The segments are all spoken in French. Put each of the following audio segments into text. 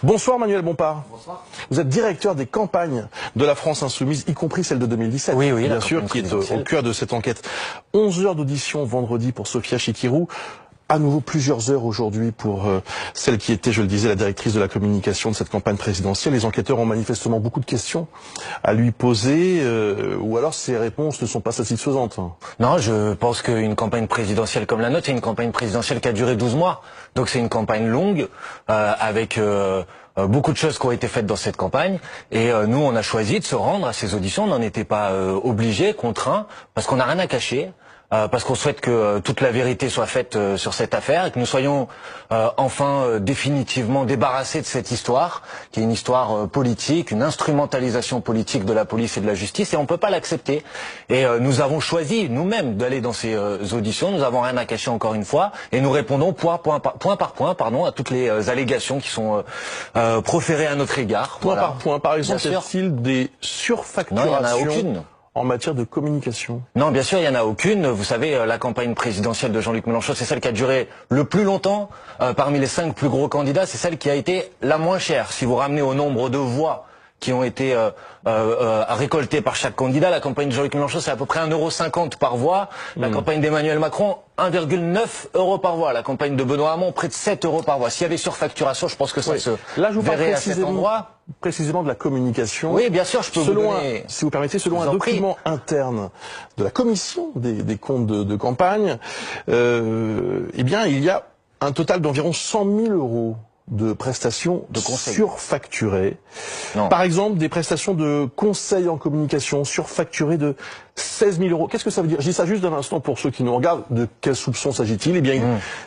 Bonsoir Manuel Bompard. Bonsoir. Vous êtes directeur des campagnes de la France Insoumise, y compris celle de 2017. Oui, bien sûr, qui est au cœur de cette enquête. 11 heures d'audition vendredi pour Sophia Chikirou. À nouveau plusieurs heures aujourd'hui pour celle qui était, je le disais, la directrice de la communication de cette campagne présidentielle. Les enquêteurs ont manifestement beaucoup de questions à lui poser, ou alors ses réponses ne sont pas satisfaisantes. Non, je pense qu'une campagne présidentielle comme la nôtre, c'est une campagne présidentielle qui a duré 12 mois. Donc c'est une campagne longue, avec beaucoup de choses qui ont été faites dans cette campagne. Et nous, on a choisi de se rendre à ces auditions. On n'en était pas obligés, contraints, parce qu'on n'a rien à cacher. Parce qu'on souhaite que toute la vérité soit faite sur cette affaire et que nous soyons enfin définitivement débarrassés de cette histoire, qui est une histoire politique, une instrumentalisation politique de la police et de la justice, et on ne peut pas l'accepter. Et nous avons choisi nous-mêmes d'aller dans ces auditions, nous n'avons rien à cacher encore une fois, et nous répondons point par point, à toutes les allégations qui sont proférées à notre égard. Point par point, par exemple, y a-t-il des surfacturations? Non, il n'y en a aucune. En matière de communication? Non, bien sûr, il n'y en a aucune. Vous savez, la campagne présidentielle de Jean-Luc Mélenchon, c'est celle qui a duré le plus longtemps. Parmi les 5 plus gros candidats, c'est celle qui a été la moins chère. Si vous ramenez au nombre de voix qui ont été récoltées par chaque candidat, la campagne de Jean-Luc Mélenchon, c'est à peu près 1,50 € par voix. La campagne d'Emmanuel Macron, 1,9 € par voix. La campagne de Benoît Hamon, près de 7 € par voix. S'il y avait surfacturation, je pense que ça se verrait à cet endroit. Précisément de la communication. Oui, bien sûr, je peux vous donner... Si vous permettez, selon un document interne de la commission des comptes de campagne, eh bien, il y a un total d'environ 100 000 € de prestations surfacturées. Par exemple, des prestations de conseil en communication surfacturées de 16 000 €. Qu'est-ce que ça veut dire? Je dis ça juste d'un instant pour ceux qui nous regardent. De quel soupçon s'agit-il? Eh bien,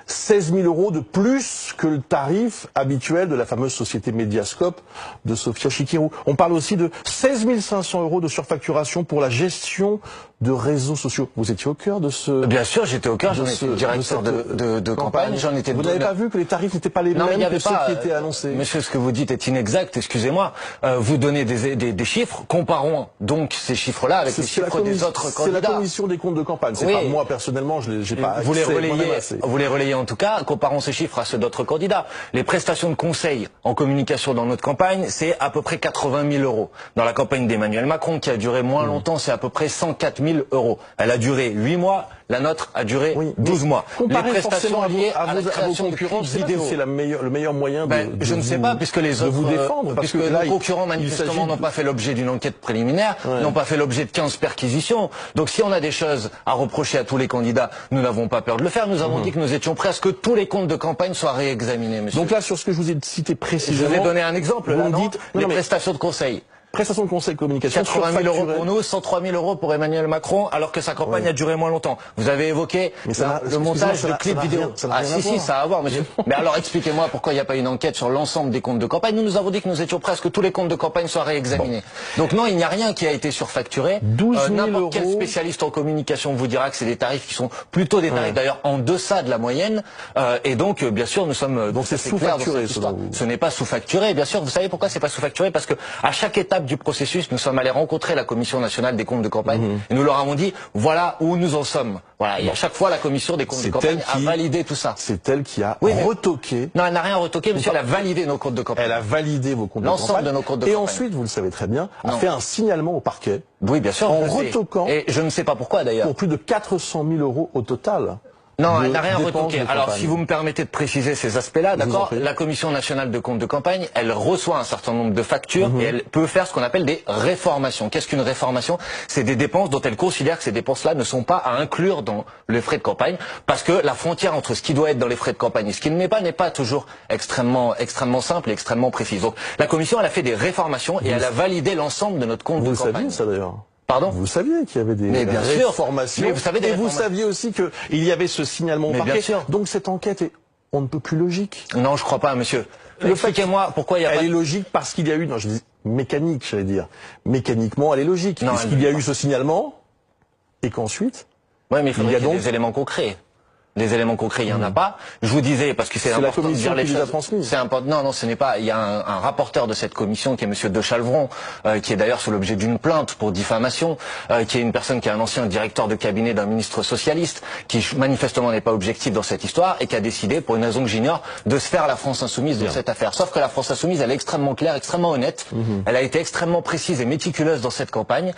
16 000 € de plus que le tarif habituel de la fameuse société Mediascope de Sophia Chikirou. On parle aussi de 16 500 € de surfacturation pour la gestion de réseaux sociaux. Vous étiez au cœur de ce... Bien sûr, j'étais au cœur, j'en étais directeur de campagne. J'en étais. Vous n'avez pas vu que les tarifs n'étaient pas les mêmes que ceux qui étaient annoncés? Monsieur, ce que vous dites est inexact, excusez-moi. Vous donnez des chiffres, comparons donc ces chiffres-là avec les chiffres des autres candidats. C'est la commission des comptes de campagne, c'est pas moi personnellement, j'ai pas vous les relayez en tout cas, comparons ces chiffres à ceux d'autres candidats. Les prestations de conseil en communication dans notre campagne, c'est à peu près 80 000 €. Dans la campagne d'Emmanuel Macron, qui a duré moins longtemps, c'est à peu près 104 000 €. Elle a duré 8 mois, la nôtre a duré 12 mois. Les prestations liées à vos concurrents vidéo, c'est le meilleur moyen de je ne sais pas, puisque les autres, vous défendre, puisque nos concurrents manifestement n'ont pas fait l'objet d'une enquête préliminaire, n'ont pas fait l'objet de 15 perquisitions. Donc si on a des choses à reprocher à tous les candidats, nous n'avons pas peur de le faire. Nous avons dit que nous étions prêts à ce que tous les comptes de campagne soient réexaminés, monsieur. Donc là, sur ce que je vous ai cité précisément, je vais donner un exemple. Là, les prestations de conseil. Prestations de conseil communication 80 000 € pour nous, 103 000 € pour Emmanuel Macron, alors que sa campagne a duré moins longtemps. Vous avez évoqué le montage de clips vidéo. Ah si, ça a à voir, monsieur. Mais alors expliquez-moi pourquoi il n'y a pas une enquête sur l'ensemble des comptes de campagne. Nous avons dit que nous étions prêts à ce que tous les comptes de campagne soient réexaminés. Donc non, il n'y a rien qui a été surfacturé. N'importe quel spécialiste en communication vous dira que c'est des tarifs qui sont plutôt des tarifs d'ailleurs en deçà de la moyenne. Et donc, bien sûr, nous sommes... Donc c'est sous-facturé, ce n'est pas sous-facturé, bien sûr. Vous savez pourquoi c'est pas sous-facturé? Parce que à chaque étape du processus, nous sommes allés rencontrer la Commission nationale des comptes de campagne et nous leur avons dit voilà où nous en sommes. Voilà, et à chaque fois la Commission des comptes de campagne a validé tout ça. C'est elle qui a retoqué. Non, elle n'a rien retoqué, monsieur, elle a validé nos comptes de campagne. Elle a validé vos comptes de campagne. L'ensemble de nos comptes de campagne. Et ensuite, vous le savez très bien, a fait un signalement au parquet. Oui, bien sûr. En retoquant. Et je ne sais pas pourquoi d'ailleurs. Pour plus de 400 000 € au total. Non, elle n'a rien retoqué. Alors, si vous me permettez de préciser ces aspects-là, d'accord, la Commission nationale de comptes de campagne, elle reçoit un certain nombre de factures et elle peut faire ce qu'on appelle des réformations. Qu'est-ce qu'une réformation? C'est des dépenses dont elle considère que ces dépenses-là ne sont pas à inclure dans les frais de campagne, parce que la frontière entre ce qui doit être dans les frais de campagne et ce qui ne n'est pas toujours extrêmement simple et extrêmement précise. Donc, la Commission, elle a fait des réformations et elle a validé l'ensemble de notre compte de campagne. Vous saviez ça d'ailleurs? Pardon? Vous saviez qu'il y avait des réformations. Mais vous savez et vous saviez aussi qu'il y avait ce signalement au parquet. Bien sûr. Donc cette enquête est on ne peut plus logique. Non, je crois pas, monsieur. Expliquez-moi pourquoi il y a Elle est logique parce qu'il y a eu, non, je dis mécanique, j'allais dire. Mécaniquement, elle est logique. Puisqu'il y a eu ce signalement et qu'ensuite. Oui, mais il faudrait qu'il y ait des éléments concrets. Des éléments concrets, il y en a pas. Je vous disais, parce que c'est important de dire les choses. C'est important. Non, ce n'est pas. Il y a un rapporteur de cette commission qui est Monsieur De Chalvron, qui est d'ailleurs sous l'objet d'une plainte pour diffamation, qui est une personne qui est un ancien directeur de cabinet d'un ministre socialiste, qui manifestement n'est pas objectif dans cette histoire et qui a décidé, pour une raison que j'ignore, de se faire la France insoumise de cette affaire. Sauf que la France insoumise, elle est extrêmement claire, extrêmement honnête. Elle a été extrêmement précise et méticuleuse dans cette campagne,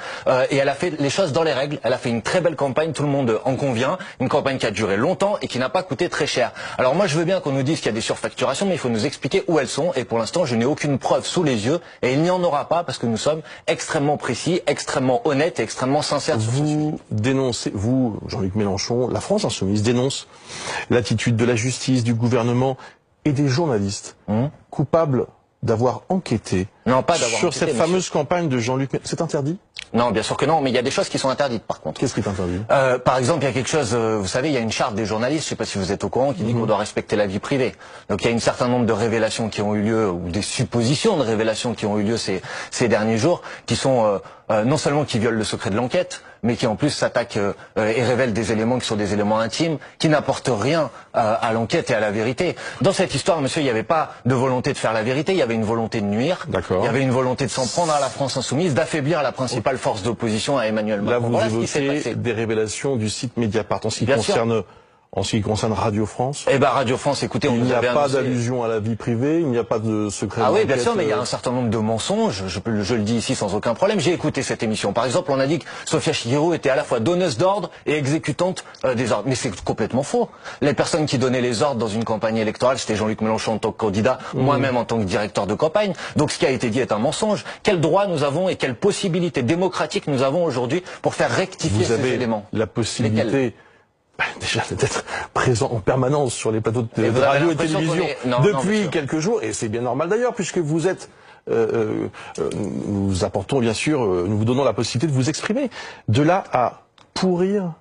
et elle a fait les choses dans les règles. Elle a fait une très belle campagne, tout le monde en convient. Une campagne qui a duré longtemps et qui n'a pas coûté très cher. Alors moi je veux bien qu'on nous dise qu'il y a des surfacturations, mais il faut nous expliquer où elles sont, et pour l'instant je n'ai aucune preuve sous les yeux, et il n'y en aura pas parce que nous sommes extrêmement précis, extrêmement honnêtes et extrêmement sincères sur ce sujet. Vous dénoncez, vous, Jean-Luc Mélenchon, la France insoumise dénonce l'attitude de la justice, du gouvernement et des journalistes coupables d'avoir enquêté sur cette fameuse campagne de Jean-Luc Mélenchon. C'est interdit ? Non, bien sûr que non, mais il y a des choses qui sont interdites par contre. Qu'est-ce qui est interdit ? Par exemple, il y a quelque chose, vous savez, il y a une charte des journalistes, je ne sais pas si vous êtes au courant, qui dit qu'on doit respecter la vie privée. Donc il y a un certain nombre de révélations qui ont eu lieu, ou des suppositions de révélations qui ont eu lieu ces derniers jours, qui sont non seulement qui violent le secret de l'enquête, mais qui en plus s'attaquent et révèlent des éléments qui sont des éléments intimes, qui n'apportent rien à l'enquête et à la vérité. Dans cette histoire, monsieur, il n'y avait pas de volonté de faire la vérité, il y avait une volonté de nuire, il y avait une volonté de s'en prendre à la France insoumise, d'affaiblir la principale force d'opposition à Emmanuel Macron. Là, vous évoquez des révélations du site Mediapart en ce qui concerne Radio France. Eh ben Radio France, écoutez, il n'y a pas d'allusion à la vie privée, il n'y a pas de secret. Ah oui, bien sûr, mais il y a un certain nombre de mensonges. Je le dis ici sans aucun problème. J'ai écouté cette émission. Par exemple, on a dit que Sofia Chihiro était à la fois donneuse d'ordre et exécutante des ordres. Mais c'est complètement faux. Les personnes qui donnaient les ordres dans une campagne électorale, c'était Jean-Luc Mélenchon en tant que candidat, moi-même en tant que directeur de campagne. Donc ce qui a été dit est un mensonge. Quel droit nous avons et quelle possibilité démocratique nous avons aujourd'hui pour faire rectifier ces éléments ? La possibilité déjà d'être présent en permanence sur les plateaux de radio et télévision depuis quelques jours, et c'est bien normal d'ailleurs, puisque vous êtes nous apportons bien sûr, nous vous donnons la possibilité de vous exprimer. De là à pourrir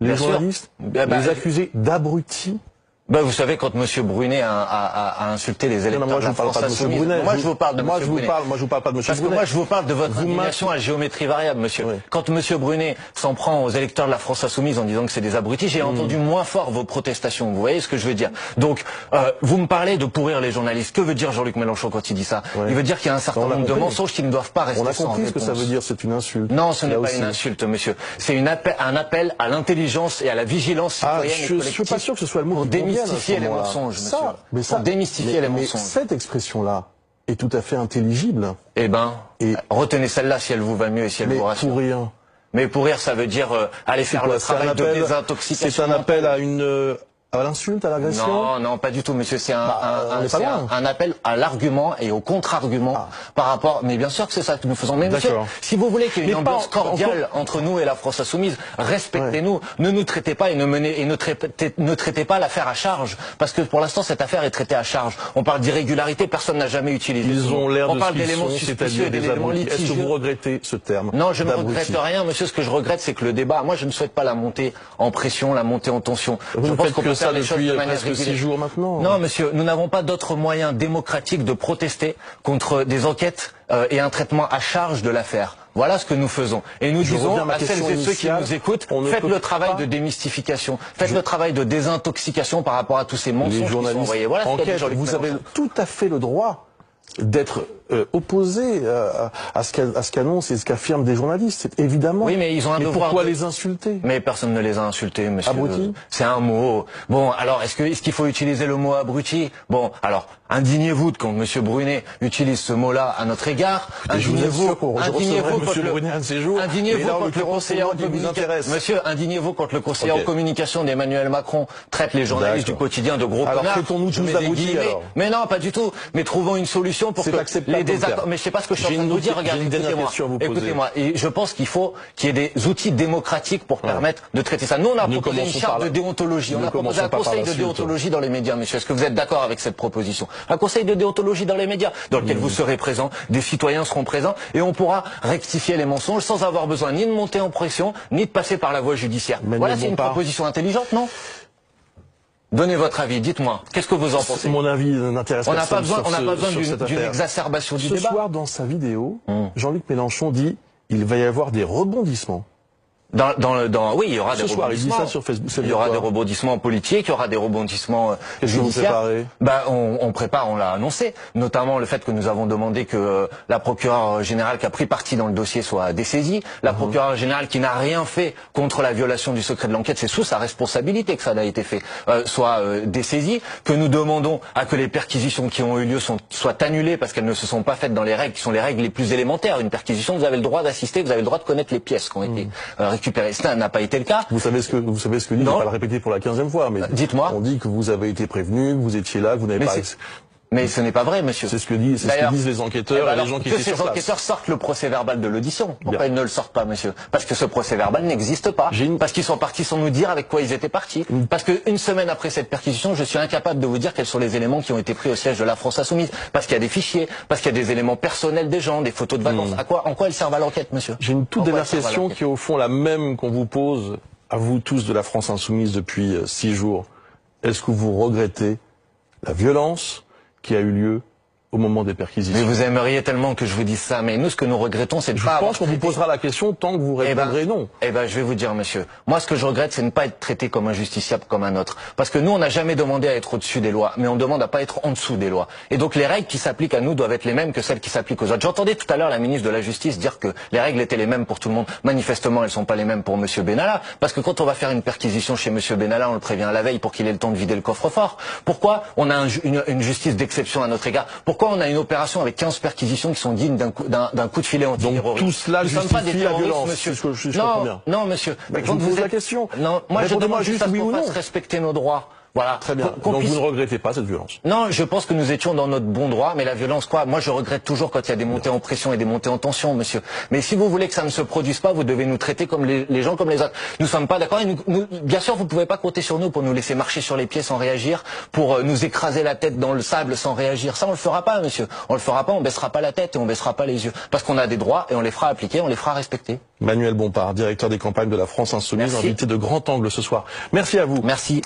les journalistes, les accuser d'abrutis. Vous savez, quand Monsieur Brunet a insulté les électeurs de la France insoumise, moi je vous parle de Monsieur Brunet. Moi je vous parle pas de Monsieur Brunet. Parce que moi je vous parle de votre indignation à géométrie variable, monsieur. Oui. Quand Monsieur Brunet s'en prend aux électeurs de la France insoumise en disant que c'est des abrutis, j'ai entendu moins fort vos protestations. Vous voyez ce que je veux dire? Donc, vous me parlez de pourrir les journalistes. Que veut dire Jean-Luc Mélenchon quand il dit ça? Il veut dire qu'il y a un certain nombre de mensonges qui ne doivent pas rester sans réponse. On a compris ce que ça veut dire, c'est une insulte. Non, ce n'est pas une insulte, monsieur. C'est un appel à l'intelligence et à la vigilance citoyenne et collective. Je suis pas sûr que ce soit le mot pour démystifier les mensonges. Pour démystifier les mensonges. Cette expression-là est tout à fait intelligible. Eh ben, retenez celle-là si elle vous va mieux et si elle vous rassure. Pourrir. Mais pourrir, ça veut dire aller faire le travail de désintoxication. C'est un appel à l'insulte, à l'agression? Non, non, pas du tout, monsieur. C'est un appel à l'argument et au contre-argument par rapport. Mais bien sûr que c'est ça que nous faisons. Mais monsieur, si vous voulez qu'il y ait une ambiance cordiale entre nous et la France insoumise, respectez-nous. Ne nous traitez pas et ne traitez pas l'affaire à charge, parce que pour l'instant cette affaire est traitée à charge. On parle d'irrégularité, personne n'a jamais utilisé. Ils ont l'air de ce qu'ils sont, c'est-à-dire des abrutis. Est-ce que vous regrettez ce terme? Non, je ne regrette rien, monsieur. Ce que je regrette, c'est que le débat. Moi, je ne souhaite pas la montée en pression, la montée en tension. Je pense qu'on peut faire les choses de manière presque 6 jours maintenant. Non, monsieur, nous n'avons pas d'autre moyen démocratique de protester contre des enquêtes et un traitement à charge de l'affaire. Voilà ce que nous faisons. Et nous disons à celles et ceux qui nous écoutent, faites le travail de démystification, faites le travail de désintoxication par rapport à tous ces mensonges qui sont envoyés. Voilà ce vous avez tout à fait le droit d'être opposé à ce qu'annoncent et ce qu'affirment des journalistes, évidemment. Oui, mais ils ont un devoir. Pourquoi les insulter? Mais personne ne les a insultés, monsieur. Abruti? C'est un mot. Bon, alors, est-ce qu'il faut utiliser le mot abruti? Bon, alors, indignez-vous quand monsieur Brunet utilise ce mot-là à notre égard. Indignez-vous quand le conseiller en communication, monsieur, indignez-vous quand le conseiller en communication d'Emmanuel Macron traite les journalistes du quotidien de gros connards. Alors, traitons-nous tous d'abrutis, alors? Mais non, pas du tout. Mais trouvons une solution pour que les désaccords. Mais je sais pas ce que je suis en train de vous dire. Regardez, écoutez-moi. Et je pense qu'il faut qu'il y ait des outils démocratiques pour permettre de traiter ça. Nous, on a proposé une charte de déontologie. On a proposé un conseil de déontologie dans les médias, monsieur. Est-ce que vous êtes d'accord avec cette proposition? Un conseil de déontologie dans les médias, dans lequel vous serez présent, des citoyens seront présents, et on pourra rectifier les mensonges sans avoir besoin ni de monter en pression, ni de passer par la voie judiciaire. Voilà, c'est une proposition intelligente, non? Donnez votre avis, dites-moi. Qu'est-ce que vous en pensez? Mon avis n'intéresse personne. On n'a pas besoin d'une exacerbation du débat. Ce soir, dans sa vidéo, Jean-Luc Mélenchon dit il va y avoir des rebondissements Oui, il y aura Ce soir, il dit ça sur Facebook. Il y aura des rebondissements politiques, il y aura des rebondissements judiciaires. On prépare, on l'a annoncé. Notamment le fait que nous avons demandé que la procureure générale qui a pris parti dans le dossier soit dessaisie. La procureure générale qui n'a rien fait contre la violation du secret de l'enquête, c'est sous sa responsabilité que ça a été fait, soit dessaisie. Que nous demandons à que les perquisitions qui ont eu lieu soient annulées parce qu'elles ne se sont pas faites dans les règles qui sont les règles les plus élémentaires. Une perquisition, vous avez le droit d'assister, vous avez le droit de connaître les pièces qui ont été récupérées. Ça n'a pas été le cas. Vous savez ce que dit, je ne vais pas le répéter pour la 15e fois, mais dites-moi. On dit que vous avez été prévenu, que vous étiez là, que vous n'avez pas... Mais ce n'est pas vrai, monsieur. C'est ce que disent les enquêteurs et les gens qui étaient sur place. Que ces enquêteurs sortent le procès-verbal de l'audition. Pourquoi ils ne le sortent pas, monsieur? Parce que ce procès-verbal n'existe pas. Parce qu'ils sont partis sans nous dire avec quoi ils étaient partis. Parce qu'une semaine après cette perquisition, je suis incapable de vous dire quels sont les éléments qui ont été pris au siège de la France Insoumise. Parce qu'il y a des fichiers, parce qu'il y a des éléments personnels des gens, des photos de vacances. En quoi ils servent à l'enquête, monsieur? J'ai une toute dernière question qui est au fond la même qu'on vous pose à vous tous de la France Insoumise depuis 6 jours. Est-ce que vous regrettez la violence qui a eu lieu au moment des perquisitions? Mais vous aimeriez tellement que je vous dise ça, mais nous, ce que nous regrettons, c'est de pas... Je pense qu'on vous posera la question tant que vous répondrez non. Eh ben, je vais vous dire, monsieur. Moi, ce que je regrette, c'est de ne pas être traité comme un justiciable comme un autre. Parce que nous, on n'a jamais demandé à être au-dessus des lois, mais on demande à pas être en dessous des lois. Et donc, les règles qui s'appliquent à nous doivent être les mêmes que celles qui s'appliquent aux autres. J'entendais tout à l'heure la ministre de la Justice dire que les règles étaient les mêmes pour tout le monde. Manifestement, elles sont pas les mêmes pour monsieur Benalla. Parce que quand on va faire une perquisition chez monsieur Benalla, on le prévient à la veille pour qu'il ait le temps de vider le coffre-fort. Pourquoi on a une justice d'exception à notre égard? Pourquoi on a une opération avec 15 perquisitions qui sont dignes d'un coup de filet antiterroriste? Donc tout cela justifie la violence, monsieur. Non, monsieur. Mais quand vous posez la question. Non, moi je demande juste oui ou non. Respecter nos droits. Voilà. Très bien. Donc vous ne regrettez pas cette violence? Non, je pense que nous étions dans notre bon droit, mais la violence, quoi? Moi, je regrette toujours quand il y a des montées en pression et des montées en tension, monsieur. Mais si vous voulez que ça ne se produise pas, vous devez nous traiter comme les gens comme les autres. Nous sommes pas d'accord. Bien sûr, vous pouvez pas compter sur nous pour nous laisser marcher sur les pieds sans réagir, pour nous écraser la tête dans le sable sans réagir. Ça, on le fera pas, monsieur. On le fera pas. On baissera pas la tête et on baissera pas les yeux, parce qu'on a des droits et on les fera appliquer, on les fera respecter. Manuel Bompard, directeur des campagnes de la France Insoumise, invité de Grand Angle ce soir. Merci à vous. Merci.